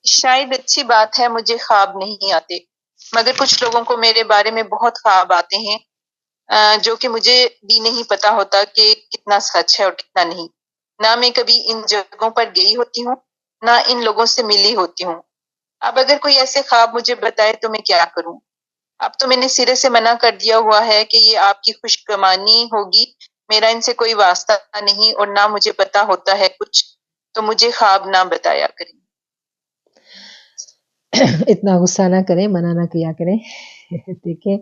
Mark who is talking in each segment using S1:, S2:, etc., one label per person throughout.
S1: شاید اچھی بات ہے مجھے خواب نہیں آتے، مگر کچھ لوگوں کو میرے بارے میں بہت خواب آتے ہیں، جو کہ مجھے بھی نہیں پتا ہوتا کہ کتنا سچ ہے اور کتنا نہیں۔ نہ میں کبھی ان جگہوں پر گئی ہوتی ہوں، نہ ان لوگوں سے ملی ہوتی ہوں۔ اب اگر کوئی ایسے خواب مجھے بتائے تو میں کیا کروں؟ اب تو میں نے سرے سے منع کر دیا ہوا ہے کہ یہ آپ کی خوش گمانی ہوگی، میرا ان سے کوئی واسطہ نہیں اور نہ مجھے پتا ہوتا ہے کچھ، تو مجھے خواب نہ بتایا کریں۔
S2: اتنا غصہ نہ کریں، منع نہ کیا کریں۔ دیکھیں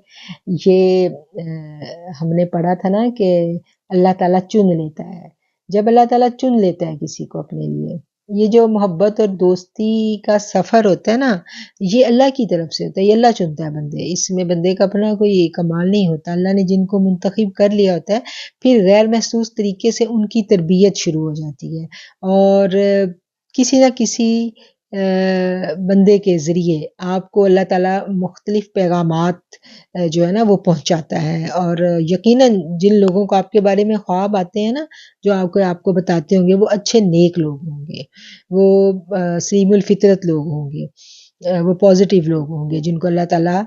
S2: یہ ہم نے پڑھا تھا نا کہ اللہ تعالیٰ چن لیتا ہے۔ جب اللہ تعالیٰ چن لیتا ہے کسی کو اپنے لیے، یہ جو محبت اور دوستی کا سفر ہوتا ہے نا، یہ اللہ کی طرف سے ہوتا ہے، یہ اللہ چنتا ہے بندے، اس میں بندے کا اپنا کوئی کمال نہیں ہوتا۔ اللہ نے جن کو منتخب کر لیا ہوتا ہے، پھر غیر محسوس طریقے سے ان کی تربیت شروع ہو جاتی ہے، اور کسی نہ کسی بندے کے ذریعے آپ کو اللہ تعالیٰ مختلف پیغامات جو ہے نا وہ پہنچاتا ہے، اور یقیناً جن لوگوں کو آپ کے بارے میں خواب آتے ہیں نا، جو آپ کو بتاتے ہوں گے، وہ اچھے نیک لوگ ہوں گے، وہ سلیم الفطرت لوگ ہوں گے، وہ پازیٹیو لوگ ہوں گے، جن کو اللہ تعالیٰ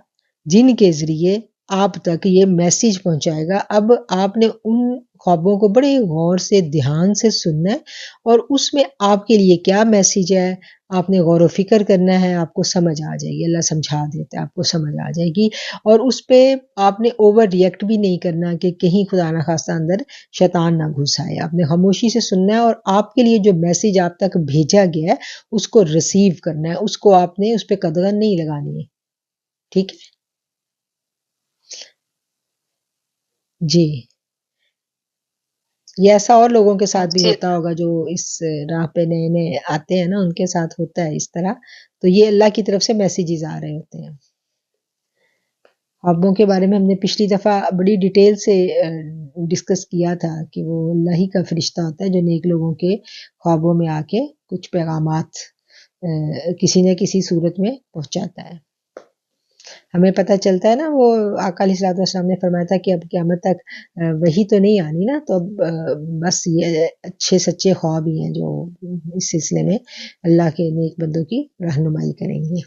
S2: جن کے ذریعے آپ تک یہ میسیج پہنچائے گا۔ اب آپ نے ان خوابوں کو بڑے غور سے دھیان سے سننا ہے، اور اس میں آپ کے لیے کیا میسیج ہے آپ نے غور و فکر کرنا ہے، آپ کو سمجھ آ جائے گی، اللہ سمجھا دیتا ہے، آپ کو سمجھ آ جائے گی، اور اس پہ آپ نے اوور ریئیکٹ بھی نہیں کرنا کہ کہیں خدا نہ خواستہ اندر شیطان نہ گھس آئے۔ آپ نے خاموشی سے سننا ہے، اور آپ کے لیے جو میسیج آپ تک بھیجا گیا ہے اس کو ریسیو کرنا ہے، اس کو آپ نے اس پہ قدغن نہیں لگانی ہے، ٹھیک ہے جی۔ یہ ایسا اور لوگوں کے ساتھ بھی
S1: جی
S2: ہوتا ہوگا جو اس راہ پہ نئے نئے آتے ہیں نا، ان کے ساتھ ہوتا ہے اس طرح، تو یہ اللہ کی طرف سے میسیجز آ رہے ہوتے ہیں۔ خوابوں کے بارے میں ہم نے پچھلی دفعہ بڑی ڈیٹیل سے ڈسکس کیا تھا کہ وہ اللہ ہی کا فرشتہ ہوتا ہے جو نیک لوگوں کے خوابوں میں آ کے کچھ پیغامات کسی نہ کسی صورت میں پہنچاتا ہے۔ ہمیں پتہ چلتا ہے نا، وہ آقا علیہ الصلوۃ والسلام نے فرمایا تھا کہ اب قیامت تک وہی تو نہیں آنی نا، تو اب بس یہ اچھے سچے خواب ہی ہیں جو اس سلسلے میں اللہ کے نیک بندوں کی رہنمائی کریں گے۔